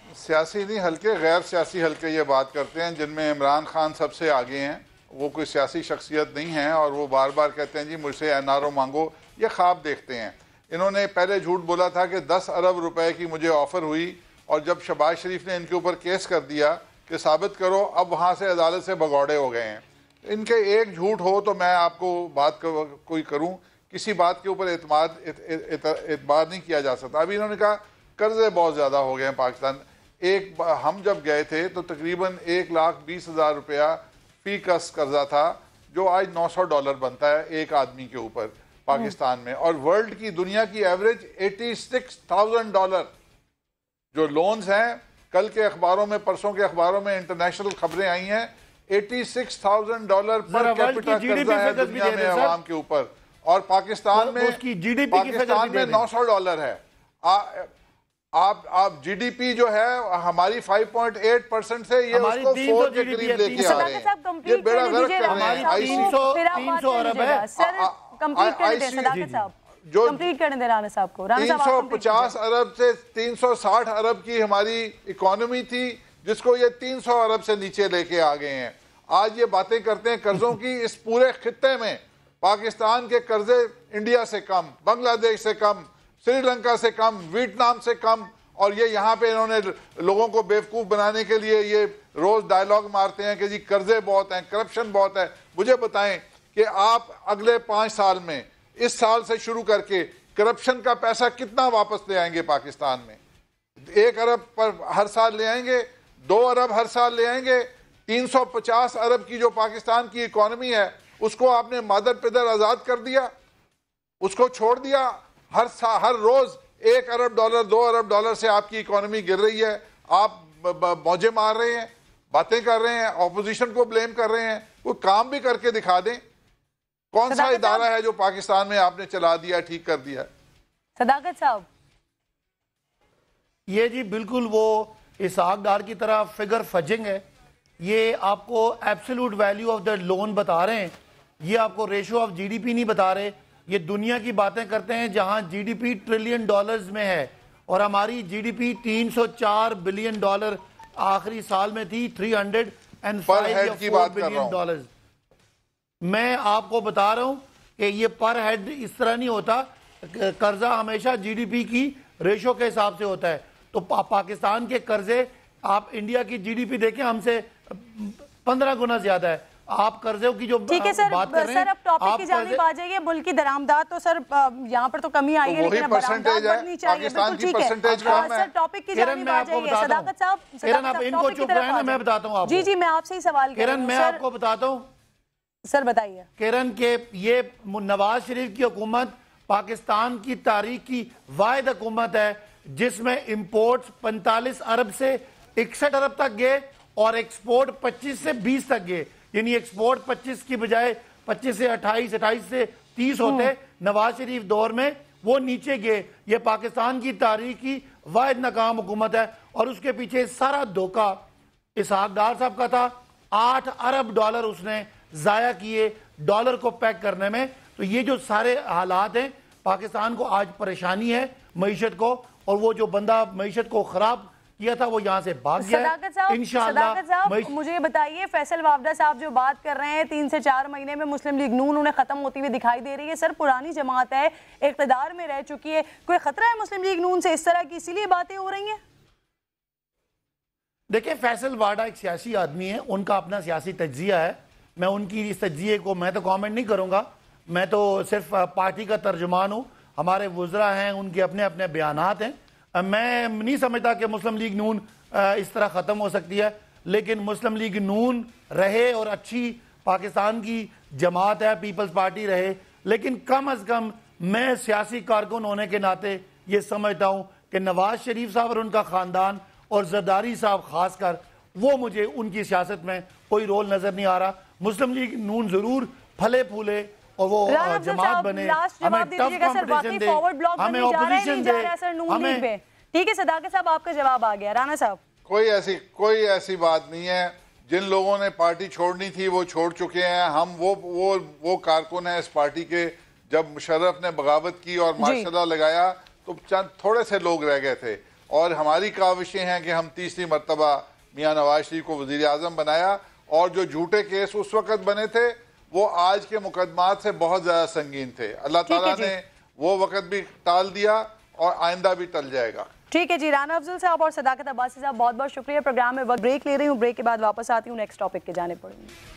[SPEAKER 14] سیاسی نہیں حلقے, غیر سیاسی حلقے یہ بات کرتے ہیں جن میں عمران خان سب سے آگے ہیں. وہ کوئی سیاسی شخصیت نہیں ہیں, اور وہ بار بار کہتے ہیں جی مجھ سے NRO مانگو. یہ خواب دیکھتے ہیں. انہوں نے پہلے جھوٹ بولا تھا کہ 10 ارب روپے کی مجھے آفر ہوئی, اور جب شہباز شریف نے ان کے اوپر کیس کر دیا کہ ثابت کرو, اب وہاں سے عدالت سے بگوڑے ہو گئے ہیں. ان کے ایک جھوٹ ہو تو میں آپ کو بات کوئی کروں, کسی بات کے اوپر اعتبار نہیں کیا جا سکتا. ابھی انہوں نے کہا قرضے بہت زیادہ ہو گئے ہیں پاکستان. ہم جب گئے تھے تو تقریباً 1,20,000 روپیہ فی کس قرضہ تھا, جو آج $900 بنتا ہے ایک آدمی کے اوپر پاکستان میں. اور ورلڈ کی دنیا کی ایوریج $86,000 جو لونز ہیں. کل کے اخباروں میں, پرسوں کے اخباروں میں انٹرنیشنل خبریں آئی ہیں, $86,000 پر کیپٹا قرضہ ہے دنیا میں عوام کے اوپر, اور پاکستان میں $900 ہے. آپ جی ڈی پی جو ہے ہماری 5.8% سے یہ اس کو 4 کے قریب لے کے آ رہے ہیں. یہ بیڑا غرق کر رہے ہیں.
[SPEAKER 13] 300 ارب ہے.
[SPEAKER 14] جو 350 ارب سے 360 ارب کی ہماری اکانومی تھی, جس کو یہ 300 ارب سے نیچے لے کے آ گئے ہیں. آج یہ باتیں کرتے ہیں قرضوں کی. اس پورے خطے میں پاکستان کے قرضے انڈیا سے کم, بنگلہ دیش سے کم, سری لنکا سے کم, ویتنام سے کم. اور یہ یہاں پہ انہوں نے لوگوں کو بیوقوف بنانے کے لیے یہ روز ڈائیلاگ مارتے ہیں کہ جی قرضے بہت ہیں, کرپشن بہت ہے. مجھے بتائیں کہ آپ اگلے 5 سال میں, اس سال سے شروع کر کے, کرپشن کا پیسہ کتنا واپس لے آئیں گے پاکستان میں؟ 1 ارب پر ہر سال لے آئیں گے, 2 ارب ہر سال لے آئیں گے. 350 ارب کی جو پاکستان کی اکانومی ہے اس کو آپ نے مادر پدر آزاد کر دیا, اس کو چھوڑ دیا. ہر روز 1 ارب ڈالر 2 ارب ڈالر سے آپ کی اکانومی گر رہی ہے. آپ موجے مار رہے ہیں, باتیں کر رہے ہیں, اپوزیشن کو بلیم کر رہے ہیں. کوئی کام بھی کر کے دکھا دیں. کون سا ادارہ ہے جو پاکستان میں آپ نے چلا دیا, ٹھیک کر دیا؟
[SPEAKER 1] صداقت صاحب
[SPEAKER 13] یہ جی بالکل وہ اسحاق ڈار کی طرح فگر فجنگ ہے. یہ آپ کو absolute value of the loan بتا رہے ہیں, یہ آپ کو ratio of G D P نہیں بتا رہے. یہ دنیا کی باتیں کرتے ہیں جہاں G D P trillion dollars میں ہے, اور ہماری G D P 304 billion dollar آخری سال میں تھی, 305 بلین ڈالرز. میں آپ کو بتا رہا ہوں کہ یہ پر ہیڈ اس طرح نہیں ہوتا, قرضہ ہمیشہ جی ڈی پی کی ریشو کے حساب سے ہوتا ہے. تو پاکستان کے قرضے آپ انڈیا کی جی ڈی پی دیکھیں ہم سے 15 گنا زیادہ ہے. آپ قرضوں کی جو
[SPEAKER 1] ٹھیک ہے
[SPEAKER 13] بات کر رہے ہیں,
[SPEAKER 1] سر اب ٹاپک کی جانب آ جائیے. ملکی درآمدات تو سر یہاں پر تو کمی آئی ہے, لیکن برآمدات بڑھنی چاہیے. بالکل ٹھیک ہے سر, ٹاپک کی جانب آ جائیے. صداقت صاحب
[SPEAKER 13] کرن آپ ان کو چپ رہے ہیں, میں بتاتا ہوں آپ کو.
[SPEAKER 1] جی میں آپ سے ہی سوال کر رہا ہوں.
[SPEAKER 13] کرن میں آپ کو بتاتا ہوں
[SPEAKER 1] سر, بتائیے.
[SPEAKER 13] کرن کے یہ نواز شریف کی حکومت پاکستان کی تاریخ کی واحد حکومت ہے جس میں امپورٹس 45 ارب سے 61 ارب تک گئے اور ایکسپورٹ 25 سے 20 تک گئے. یعنی ایکسپورٹ 25 کی بجائے 25 سے 28, 28 سے 30 ہوتے. نواز شریف دور میں وہ نیچے گئے. یہ پاکستان کی تاریخ کی واحد ناکام حکومت ہے, اور اس کے پیچھے سارا دھوکہ اسحاق ڈار صاحب کا تھا. 8 ارب ڈالر اس نے ضائع کیے ڈالر کو پیک کرنے میں. تو یہ جو سارے حالات ہیں, پاکستان کو آج پریشانی ہے معیشت کو, اور وہ جو بندہ معیشت کو خراب کیا تھا وہ یہاں سے بھاگ گیا ہے.
[SPEAKER 1] صداقت صاحب مجھے بتائیے, فیصل وافدہ صاحب جو بات کر رہے ہیں 3 سے 4 مہینے میں مسلم لیگ نون انہیں ختم ہوتی ہوئی دکھائی دے رہی ہے. سر پرانی جماعت ہے, اقتدار میں رہ چکی ہے, کوئی خطرہ ہے مسلم لیگ نون سے اس طرح کی, اسی لیے باتیں ہو رہی ہیں؟
[SPEAKER 13] دیکھیں فیصل وافدہ ایک سیاسی آدمی ہے, ان کا اپنا سیاسی تجزیہ ہے. میں ان کی اس تجزیے کو میں تو کامنٹ نہیں کروں گا, میں تو صرف پارٹی کا ترجمان ہوں. ہمارے وزراء ہیں, ان کے اپنے اپنے بیانات ہیں. میں نہیں سمجھتا کہ مسلم لیگ نون اس طرح ختم ہو سکتی ہے, لیکن مسلم لیگ نون رہے اور اچھی پاکستان کی جماعت ہے, پیپلز پارٹی رہے. لیکن کم از کم میں سیاسی کارکن ہونے کے ناطے یہ سمجھتا ہوں کہ نواز شریف صاحب اور ان کا خاندان اور زرداری صاحب خاص کر, وہ مجھے ان کی سیاست میں کوئی رول نظر نہیں آ رہا. مسلم لیگ نون ضرور پھلے پھولے اور وہ جماعت بنے, ہمیں ٹف کمپٹیشن دے, ہمیں اپوزیشن دے, ہمیں.
[SPEAKER 1] ٹھیک ہے صداقت صاحب, آپ کا جواب آ گیا. رانا صاحب
[SPEAKER 14] کوئی ایسی بات نہیں ہے. جن لوگوں نے پارٹی چھوڑنی تھی وہ چھوڑ چکے ہیں. ہم وہ کارکن ہیں اس پارٹی کے, جب مشرف نے بغاوت کی اور ماشاءاللہ لگایا تو چند تھوڑے سے لوگ رہ گئے تھے, اور ہماری کاوشیں ہیں کہ ہم 30ویں مرتبہ میاں نواز شریف کو وزیر اعظم بنایا, اور جو جھوٹے کیس اس وقت بنے تھے وہ آج کے مقدمات سے بہت زیادہ سنگین تھے. اللہ تعالیٰ نے وہ وقت بھی ٹال دیا اور آئندہ بھی ٹل جائے گا.
[SPEAKER 1] ٹھیک ہے جی, رانا افضل صاحب اور صداقت عباسی صاحب بہت بہت شکریہ. پروگرام میں وقت بریک لے رہی ہوں, بریک کے بعد واپس آتی ہوں, نیکسٹ ٹاپک کے جانے پڑیں گے.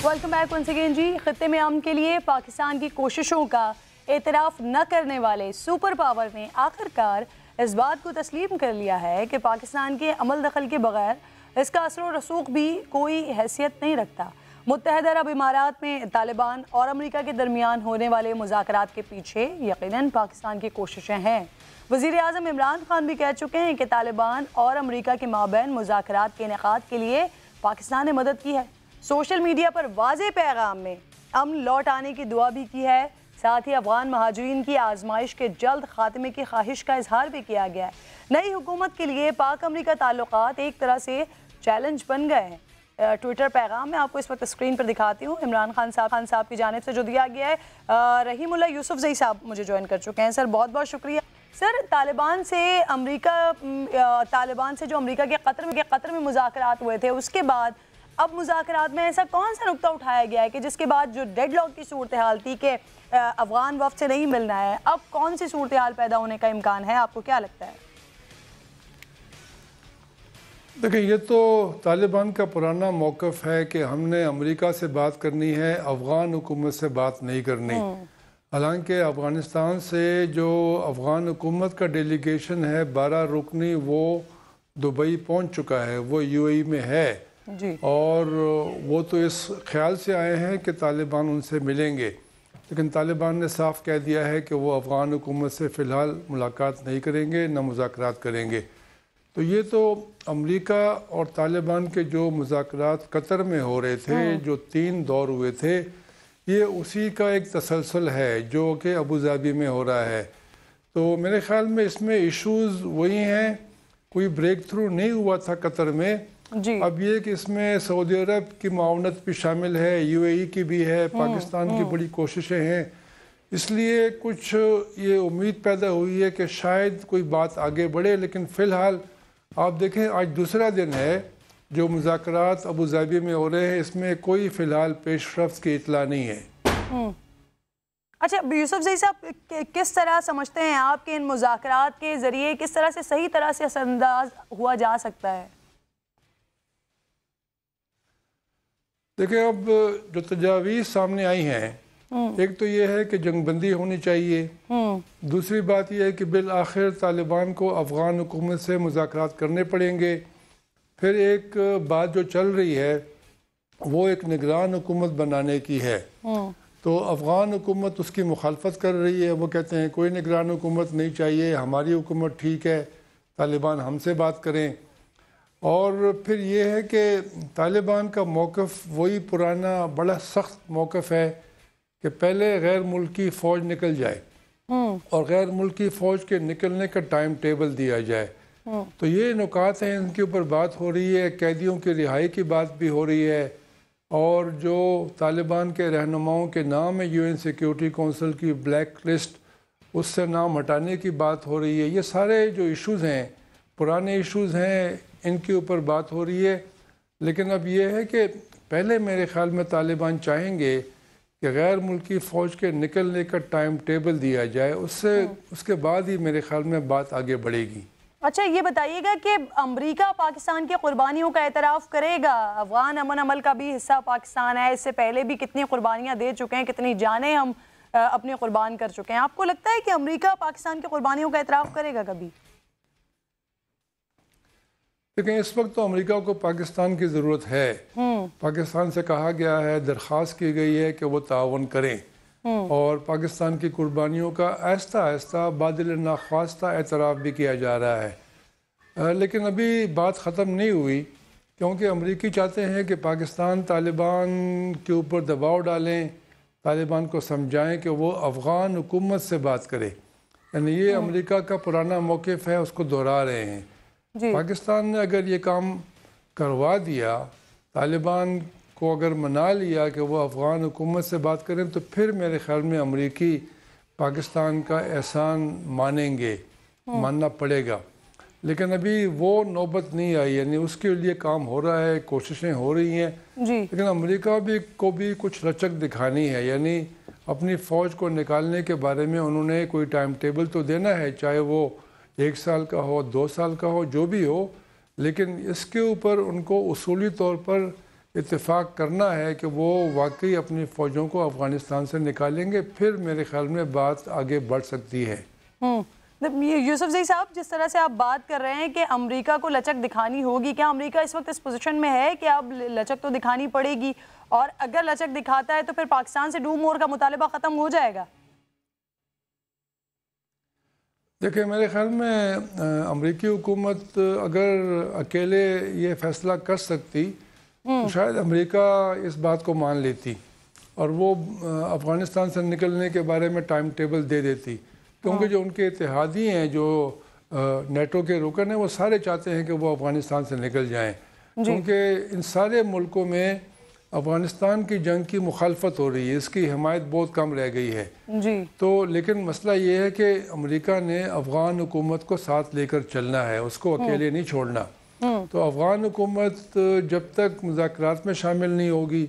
[SPEAKER 1] ویلکم بیک ونس اگین جی. خطے میں امن کے لیے پاکستان کی کوششوں کا اعتراف نہ کرنے والے سپر پاور نے آخرکار اس بات کو تسلیم کر لیا ہے کہ پاکستان کے عمل دخل کے بغیر اس کا اثر و رسوخ بھی کوئی حیثیت نہیں رکھتا. متحدہ عرب امارات میں طالبان اور امریکہ کے درمیان ہونے والے مذاکرات کے پیچھے یقیناً پاکستان کی کوششیں ہیں. وزیر اعظم عمران خان بھی کہہ چکے ہیں کہ طالبان اور امریکہ کے مابین مذاکرات کے انعقاد کے لیے پاکستان نے مدد کی ہے. سوشل میڈیا پر واضح پیغام میں امن لوٹ آنے کی دعا بھی کی ہے. ساتھ ہی افغان مہاجرین کی آزمائش کے جلد خاتمے کی خواہش کا اظہار بھی کیا گیا ہے. نئی حکومت کے لیے پاک امریکہ تعلقات ایک طرح سے چیلنج بن گئے ہیں. ٹویٹر پیغام میں آپ کو اس وقت اسکرین پر دکھاتی ہوں. عمران خان صاحب کی جانب سے جو دیا گیا ہے. رحیم اللہ یوسف زئی صاحب مجھے جوائن کر چکے ہیں. سر بہت بہت شکریہ. سر طالبان سے جو امریکہ کے قطر میں مذاکرات ہوئے تھے, اس کے بعد اب مذاکرات میں ایسا کون سا نقطہ اٹھایا گیا ہے کہ جس کے بعد جو ڈیڈ لاک کی صورتحال تھی کہ افغان وفد سے نہیں ملنا ہے، اب کون سی صورتحال پیدا ہونے کا امکان ہے؟ آپ کو کیا لگتا ہے؟
[SPEAKER 15] دیکھیں، یہ تو طالبان کا پرانا موقف ہے کہ ہم نے امریکہ سے بات کرنی ہے، افغان حکومت سے بات نہیں کرنی۔ حالانکہ افغانستان سے جو افغان حکومت کا ڈیلیگیشن ہے 12 رکنی، وہ دبئی پہنچ چکا ہے، وہ یو اے ای میں ہے، اور وہ تو اس خیال سے آئے ہیں کہ طالبان ان سے ملیں گے، لیکن طالبان نے صاف کہہ دیا ہے کہ وہ افغان حکومت سے فی الحال ملاقات نہیں کریں گے، نہ مذاکرات کریں گے۔ تو یہ تو امریکہ اور طالبان کے جو مذاکرات قطر میں ہو رہے تھے، جو 3 دور ہوئے تھے، یہ اسی کا ایک تسلسل ہے جو کہ ابوظہبی میں ہو رہا ہے۔ تو میرے خیال میں اس میں ایشوز وہی ہیں، کوئی بریک تھرو نہیں ہوا تھا قطر میں۔ اب یہ کہ اس میں سعودی عرب کی معاونت بھی شامل ہے، یو اے ای کی بھی ہے، پاکستان کی بڑی کوششیں ہیں، اس لیے کچھ یہ امید پیدا ہوئی ہے کہ شاید کوئی بات آگے بڑھے۔ لیکن فی الحال آپ دیکھیں، آج دوسرا دن ہے جو مذاکرات ابوظہبی میں ہو رہے ہیں، اس میں کوئی فی الحال پیش رفت کی اطلاع نہیں ہے۔
[SPEAKER 1] اچھا یوسف زئی صاحب، کس طرح سمجھتے ہیں آپ کہ ان مذاکرات کے ذریعے کس طرح سے صحیح طرح سے اثر انداز ہوا جا سکتا ہے؟
[SPEAKER 15] دیکھیں، اب جو تجاویز سامنے آئی ہیں، ایک تو یہ ہے کہ جنگ بندی ہونی چاہیے، دوسری بات یہ ہے کہ بالآخر طالبان کو افغان حکومت سے مذاکرات کرنے پڑیں گے، پھر ایک بات جو چل رہی ہے وہ ایک نگران حکومت بنانے کی ہے، تو افغان حکومت اس کی مخالفت کر رہی ہے، وہ کہتے ہیں کوئی نگران حکومت نہیں چاہیے، ہماری حکومت ٹھیک ہے، طالبان ہم سے بات کریں۔ اور پھر یہ ہے کہ طالبان کا موقف وہی پرانا بڑا سخت موقف ہے کہ پہلے غیر ملکی فوج نکل جائے اور غیر ملکی فوج کے نکلنے کا ٹائم ٹیبل دیا جائے۔ تو یہ نکات ہیں، ان کے اوپر بات ہو رہی ہے، قیدیوں کی رہائی کی بات بھی ہو رہی ہے، اور جو طالبان کے رہنماؤں کے نام ہے UN سیکیورٹی کونسل کی بلیک لسٹ، اس سے نام ہٹانے کی بات ہو رہی ہے۔ یہ سارے جو ایشوز ہیں، پرانے ایشوز ہیں، ان کے اوپر بات ہو رہی ہے۔ لیکن اب یہ ہے کہ پہلے میرے خیال میں طالبان چاہیں گے کہ غیر ملکی فوج کے نکلنے کا ٹائم ٹیبل دیا جائے، اس کے بعد ہی میرے خیال میں بات آگے بڑھے گی۔
[SPEAKER 1] اچھا یہ بتائیے گا کہ امریکہ پاکستان کی قربانیوں کا اعتراف کرے گا؟ افغان امن عمل کا بھی حصہ پاکستان ہے، اس سے پہلے بھی کتنی قربانیاں دے چکے ہیں، کتنی جانیں ہم اپنی قربان کر چکے ہیں۔ آپ کو لگتا ہے کہ امریکہ پاکستان کی قربانیوں کا اعتراف کرے گا کبھی؟
[SPEAKER 15] لیکن اس وقت تو امریکہ کو پاکستان کی ضرورت ہے۔ پاکستان سے کہا گیا ہے، درخواست کی گئی ہے کہ وہ تعاون کریں، اور پاکستان کی قربانیوں کا آہستہ آہستہ بادل ناخواستہ اعتراف بھی کیا جا رہا ہے۔ لیکن ابھی بات ختم نہیں ہوئی، کیونکہ امریکی چاہتے ہیں کہ پاکستان طالبان کے اوپر دباؤ ڈالیں، طالبان کو سمجھائیں کہ وہ افغان حکومت سے بات کرے، یعنی یہ امریکہ کا پرانا موقف ہے، اس کو دہرا رہے ہیں۔ پاکستان نے اگر یہ کام کروا دیا، طالبان کو اگر منا لیا کہ وہ افغان حکومت سے بات کریں، تو پھر میرے خیال میں امریکی پاکستان کا احسان مانیں گے، ماننا پڑے گا۔ لیکن ابھی وہ نوبت نہیں آئی، یعنی اس کے لیے کام ہو رہا ہے، کوششیں ہو رہی ہیں، لیکن امریکہ کو بھی کچھ لچک دکھانی ہے، یعنی اپنی فوج کو نکالنے کے بارے میں انہوں نے کوئی ٹائم ٹیبل تو دینا ہے، چاہے وہ 1 سال کا ہو، 2 سال کا ہو، جو بھی ہو، لیکن اس کے اوپر ان کو اصولی طور پر اتفاق کرنا ہے کہ وہ واقعی اپنی فوجوں کو افغانستان سے نکالیں گے، پھر میرے خیال میں بات آگے بڑھ سکتی ہے۔
[SPEAKER 1] یوسف زئی صاحب، جس طرح سے آپ بات کر رہے ہیں کہ امریکہ کو لچک دکھانی ہوگی، کیا امریکہ اس وقت اس پوزیشن میں ہے کہ اب لچک تو دکھانی پڑے گی، اور اگر لچک دکھاتا ہے تو پھر پاکستان سے ڈو مور کا مطالبہ ختم ہو جائے گا؟
[SPEAKER 15] دیکھیں، میرے خیال میں امریکی حکومت اگر اکیلے یہ فیصلہ کر سکتی تو شاید امریکہ اس بات کو مان لیتی اور وہ افغانستان سے نکلنے کے بارے میں ٹائم ٹیبل دے دیتی، کیونکہ جو ان کے اتحادی ہیں، جو نیٹو کے رکن ہیں، وہ سارے چاہتے ہیں کہ وہ افغانستان سے نکل جائیں، کیونکہ ان سارے ملکوں میں افغانستان کی جنگ کی مخالفت ہو رہی ہے، اس کی حمایت بہت کم رہ گئی ہے۔ تو لیکن مسئلہ یہ ہے کہ امریکہ نے افغان حکومت کو ساتھ لے کر چلنا ہے، اس کو اکیلے نہیں چھوڑنا۔ تو افغان حکومت جب تک مذاکرات میں شامل نہیں ہوگی،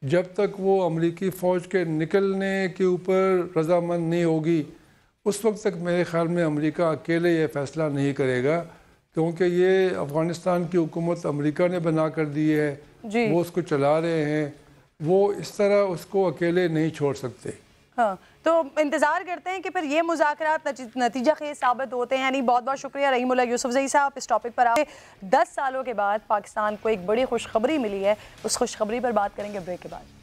[SPEAKER 15] جب تک وہ امریکی فوج کے نکلنے کے اوپر رضامند نہیں ہوگی، اس وقت تک میرے خیال میں امریکہ اکیلے یہ فیصلہ نہیں کرے گا، کیونکہ یہ افغانستان کی حکومت امریکہ نے بنا کر دی ہے، وہ اس کو چلا رہے ہیں، وہ اس طرح اس کو اکیلے نہیں چھوڑ سکتے۔
[SPEAKER 1] ہاں، تو انتظار کرتے ہیں کہ پھر یہ مذاکرات نتیجہ خیز ثابت ہوتے ہیں۔ یعنی بہت بہت شکریہ رحیم اللہ یوسفزئی صاحب اس ٹاپک پر۔ 10 سالوں کے بعد پاکستان کو ایک بڑی خوشخبری ملی ہے، اس خوشخبری پر بات کریں گے بریک کے بعد۔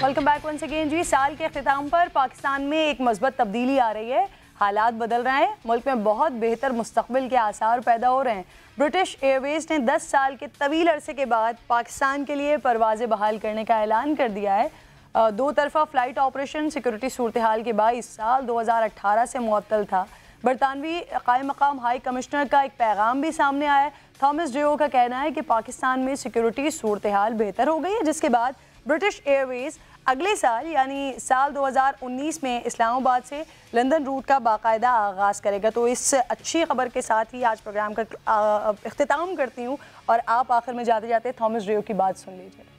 [SPEAKER 1] ویلکم بیک ونس اگین جی۔ سال کے اختتام پر پاکستان میں ایک مثبت تبدیلی آ رہی ہے، حالات بدل رہے ہیں، ملک میں بہت بہتر مستقبل کے آثار پیدا ہو رہے ہیں۔ برٹش ایئر ویز نے 10 سال کے طویل عرصے کے بعد پاکستان کے لیے پروازیں بحال کرنے کا اعلان کر دیا ہے۔ 2 طرفہ فلائٹ آپریشن سیکورٹی صورتحال کے باعث سال 2018 سے معطل تھا۔ برطانوی قائم مقام ہائی کمشنر کا ایک پیغام بھی سامنے آیا ہے۔ تھامس ڈریو کا کہنا ہے کہ پاکستان میں سیکورٹی صورتحال بہتر ہو گئی ہے، جس کے بعد برٹش ایئر ویز اگلے سال یعنی سال 2019 میں اسلام آباد سے لندن روٹ کا باقاعدہ آغاز کرے گا۔ تو اس اچھی خبر کے ساتھ ہی آج پروگرام کا اختتام کرتی ہوں، اور آپ آخر میں جاتے جاتے تھامس ڈریو کی بات سن لیجیے۔